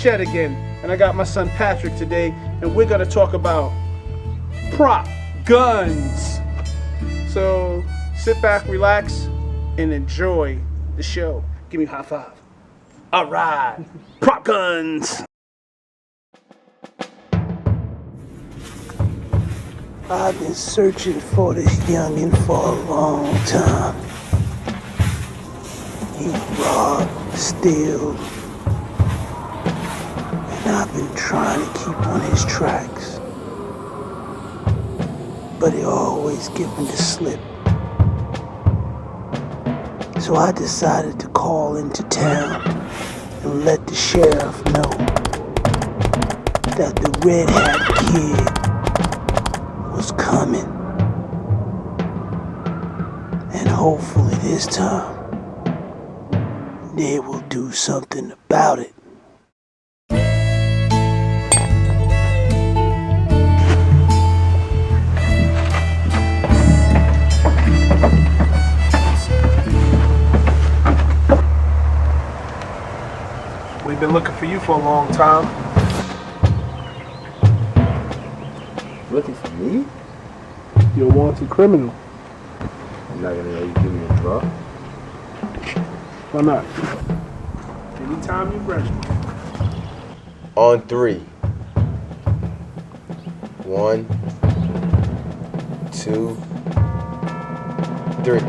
shed again, and I got my son Patrick today, and we're gonna talk about prop guns. So sit back, relax, and enjoy the show. Give me a high five. All right, prop guns. I've been searching for this youngin' for a long time. He robbed, steals, and I've been trying to keep on his tracks. But he always give me the slip. So I decided to call into town and let the sheriff know that the red hat kid was coming. And hopefully this time they will do something about it. We've been looking for you for a long time. Looking for me? You're a wanted criminal. I'm not gonna let you give me a draw. Why not? Anytime you're ready. On 3. 1, 2, 3.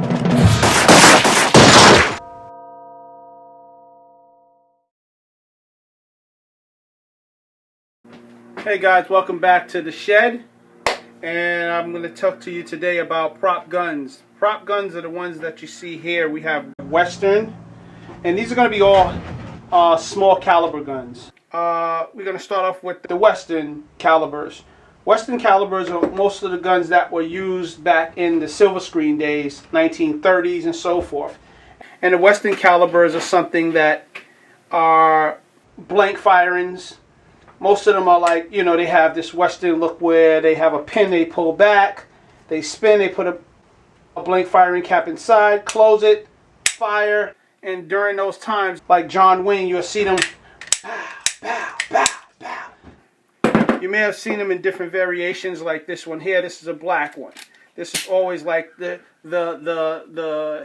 Hey guys, welcome back to the shed, and I'm going to talk to you today about prop guns. Prop guns are the ones that you see here. We have Western, and these are going to be all small caliber guns. We're going to start off with the Western calibers. Western calibers are most of the guns that were used back in the silver screen days, 1930s and so forth. And the Western calibers are something that are blank firings. Most of them are like, you know, they have this Western look where they have a pin they pull back, they spin, they put a blank firing cap inside, close it, fire. And during those times, like John Wayne, you'll see them pow, pow, pow, pow. You may have seen them in different variations like this one here. This is a black one. This is always like the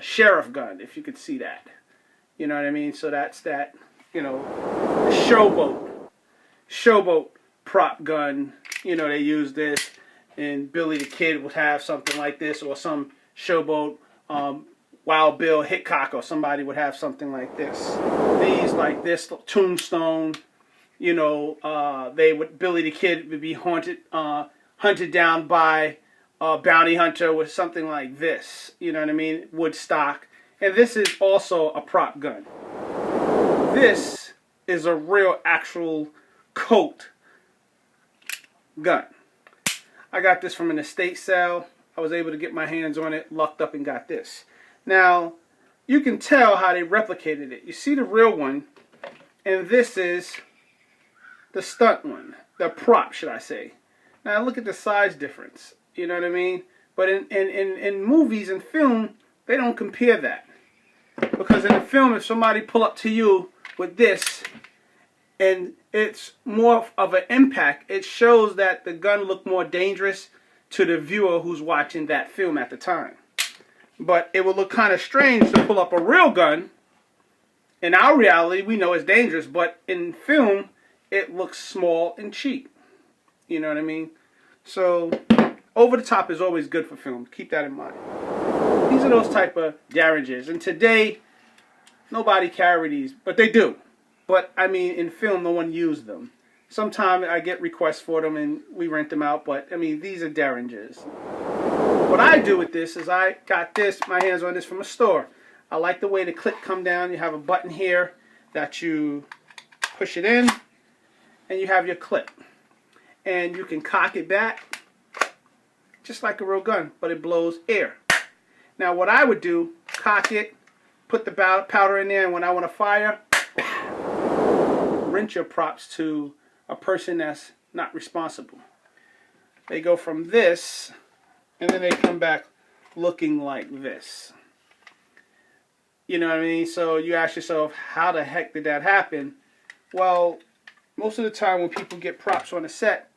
sheriff gun, if you could see that. You know what I mean? So that's that, you know, showboat prop gun. You know, they use this, and Billy the Kid would have something like this, or some showboat Wild Bill Hickok or somebody would have something like this. These like this Tombstone, you know, Billy the Kid would be hunted down by a bounty hunter with something like this. You know what I mean? Woodstock. And this is also a prop gun. This is a real actual Colt gun. I got this from an estate sale. I was able to get my hands on it, lucked up and got this. Now, you can tell how they replicated it. You see the real one, and this is the stunt one, the prop, should I say. Now look at the size difference, you know what I mean? But in movies and film, they don't compare that. Because in the film, if somebody pull up to you with this, and it's more of an impact, it shows that the gun looked more dangerous to the viewer who's watching that film at the time. But it would look kind of strange to pull up a real gun. In our reality, we know it's dangerous, but in film, it looks small and cheap. You know what I mean? So, over the top is always good for film. Keep that in mind. These are those type of Derringers. And today, nobody carry these, but they do. But, I mean, in film, no one used them. Sometimes I get requests for them and we rent them out, but, I mean, these are Derringers. What I do with this is I got this, my hands on this from a store. I like the way the clip come down. You have a button here that you push it in, and you have your clip. And you can cock it back, just like a real gun, but it blows air. Now, what I would do, cock it, put the powder in there, and when I want to fire, rent your props to a person that's not responsible. They go from this, and then they come back looking like this. You know what I mean? So you ask yourself, how the heck did that happen? Well, most of the time when people get props on a set,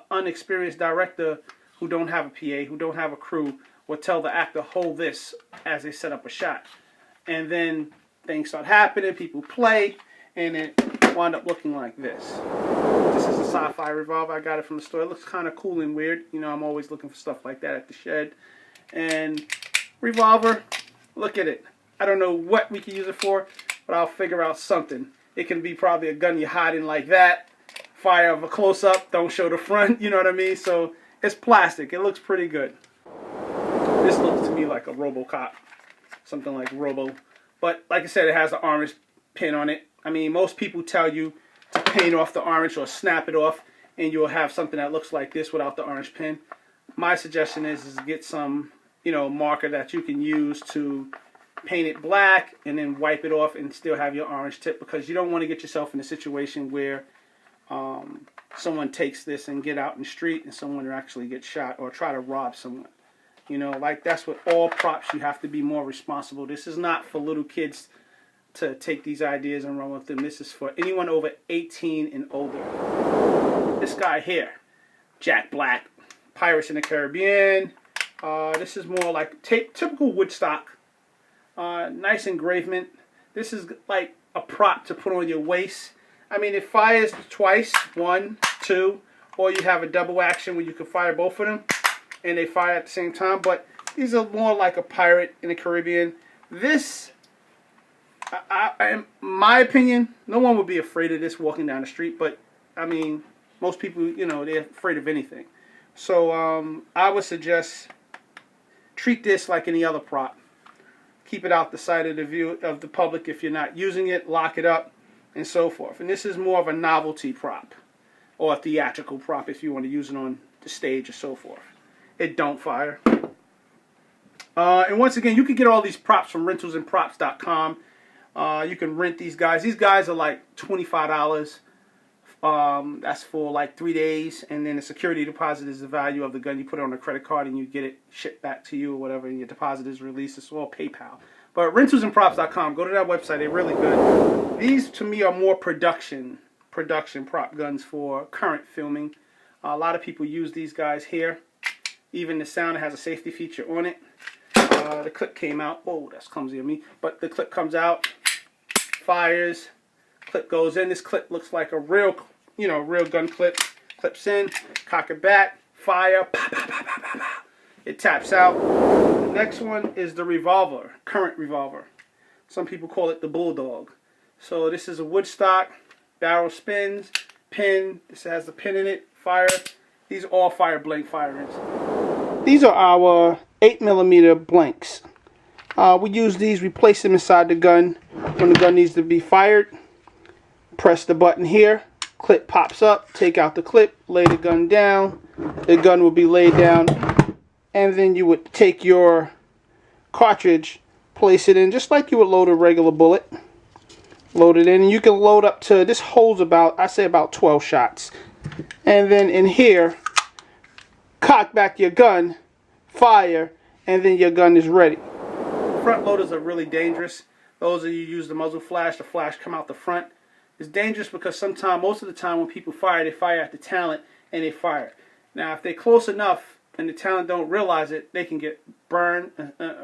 unexperienced director who don't have a PA, who don't have a crew, will tell the actor, hold this as they set up a shot. And then things start happening, people play, and it wind up looking like this. This is a sci-fi revolver. I got it from the store. It looks kind of cool and weird. You know, I'm always looking for stuff like that at the shed. And revolver, look at it. I don't know what we can use it for, but I'll figure out something. It can be probably a gun you're hiding like that. Fire of a close-up, don't show the front, you know what I mean? So it's plastic. It looks pretty good. This looks to me like a RoboCop, something like Robo. But like I said, it has an orange pin on it. I mean, most people tell you to paint off the orange or snap it off, and you'll have something that looks like this without the orange pin. My suggestion is get some, you know, marker that you can use to paint it black and then wipe it off and still have your orange tip, because you don't want to get yourself in a situation where someone takes this and get out in the street and someone actually gets shot or try to rob someone. You know, like that's with all props, you have to be more responsible. This is not for little kids to take these ideas and run with them. This is for anyone over 18 and older. This guy here, Jack Black, Pirates in the Caribbean. This is more like typical Woodstock. Nice engravement. This is like a prop to put on your waist. I mean, it fires twice, 1, 2, or you have a double action where you can fire both of them and they fire at the same time. But these are more like a Pirate in the Caribbean. This, in my opinion, no one would be afraid of this walking down the street. But I mean, most people, you know, they're afraid of anything. So I would suggest treat this like any other prop. Keep it out the sight of the view of the public if you're not using it. Lock it up, and so forth. And this is more of a novelty prop or a theatrical prop if you want to use it on the stage or so forth. It don't fire. And once again, you can get all these props from rentalsandprops.com. You can rent these guys. These guys are like $25. That's for like 3 days, and then the security deposit is the value of the gun. You put it on a credit card and you get it shipped back to you or whatever, and your deposit is released. It's all PayPal. But rentalsandprops.com, go to that website. They're really good. These to me are more production prop guns for current filming. A lot of people use these guys here. Even the sound has a safety feature on it. The clip came out. Oh, that's clumsy of me. But the clip comes out, fires, clip goes in. This clip looks like a real, you know, real gun clip. Clips in, cock it back, fire, pow, pow, pow, pow, pow, pow. It taps out. The next one is the revolver, current revolver. Some people call it the Bulldog. So this is a Woodstock, barrel spins, pin. This has the pin in it, fire. These are all fire blank firings. These are our 8mm blanks. We use these, we place them inside the gun when the gun needs to be fired. Press the button here, clip pops up, take out the clip, lay the gun down. The gun will be laid down, and then you would take your cartridge, place it in just like you would load a regular bullet. Load it in, and you can load up to, this holds about, I say about 12 shots. And then in here, cock back your gun, fire, and then your gun is ready. Front loaders are really dangerous. Those of you use the muzzle flash, the flash come out the front. It's dangerous because sometimes, most of the time when people fire, they fire at the talent and they fire. Now if they're close enough and the talent don't realize it, they can get burned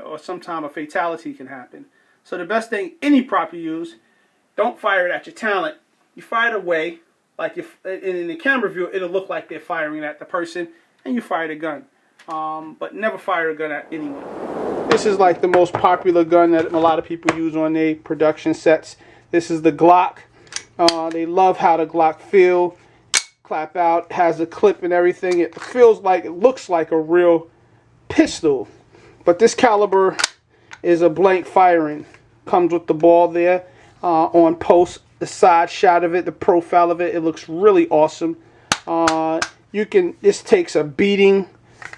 or sometimes a fatality can happen. So the best thing, any prop you use, don't fire it at your talent. You fire it away, like if in the camera view, it'll look like they're firing at the person, and you fire the gun. But never fire a gun at anyone. This is like the most popular gun that a lot of people use on their production sets. This is the Glock. They love how the Glock feel. Clap out, has a clip and everything. It feels like, it looks like a real pistol. But this caliber is a blank firing. Comes with the ball there on post. The side shot of it, the profile of it, it looks really awesome. This takes a beating.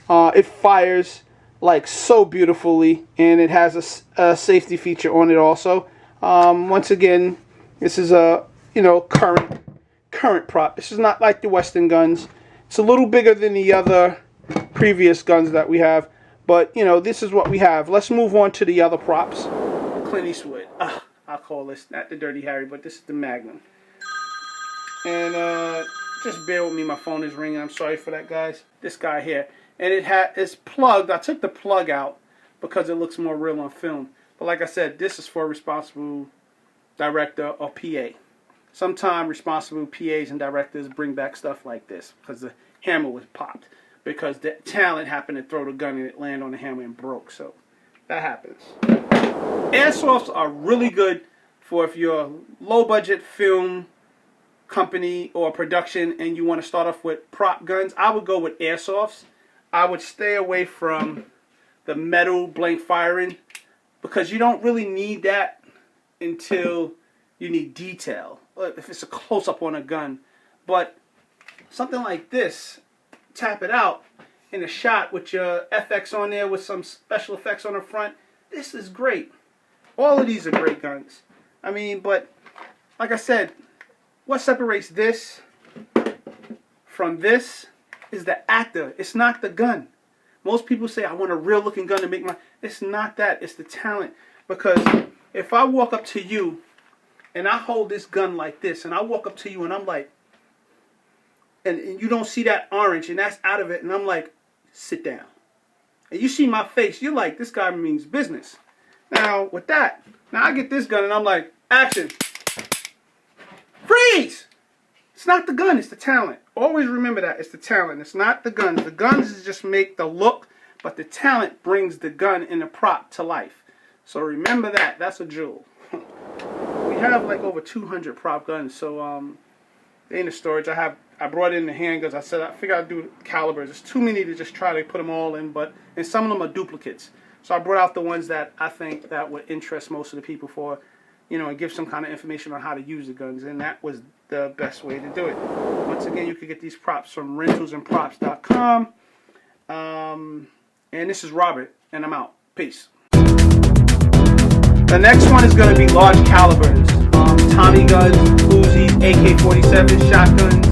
It fires like so beautifully, and it has a safety feature on it also. Once again, this is a current prop. This is not like the Western guns. It's a little bigger than the other previous guns that we have, but this is what we have. Let's move on to the other props. Clint Eastwood. I'll call this not the Dirty Harry, but this is the Magnum. And just bear with me, my phone is ringing. I'm sorry for that, guys. This guy here. And it's plugged. I took the plug out because it looks more real on film. But like I said, this is for a responsible director or PA. Sometimes responsible PAs and directors bring back stuff like this because the hammer was popped. Because the talent happened to throw the gun and it landed on the hammer and broke. So that happens. Airsofts are really good for if you're a low budget film company or production and you want to start off with prop guns. I would go with airsofts. I would stay away from the metal blank firing because you don't really need that until you need detail. If it's a close-up on a gun. But something like this, tap it out in a shot with your FX on there with some special effects on the front. This is great. All of these are great guns. I mean, but like I said, what separates this from this is the actor. It's not the gun. Most people say, I want a real looking gun to make my... It's not that. It's the talent. Because if I walk up to you and I hold this gun like this and I walk up to you and I'm like, and you don't see that orange and that's out of it and I'm like, sit down. And you see my face, you're like, this guy means business. Now, with that, now I get this gun and I'm like, action. Freeze! It's not the gun, it's the talent. Always remember that, it's the talent. It's not the guns. The guns just make the look, but the talent brings the gun and the prop to life. So remember that, that's a jewel. We have like over 200 prop guns, so they're in the storage. I brought in the handguns. I figured I'd do calibers. It's too many to just try to put them all in, and some of them are duplicates. So I brought out the ones that I think that would interest most of the people for, and give some kind of information on how to use the guns, and that was the best way to do it. Once again, you can get these props from rentalsandprops.com. And this is Robert, and I'm out. Peace. The next one is going to be large calibers. Tommy guns, Uzis, AK-47, shotguns,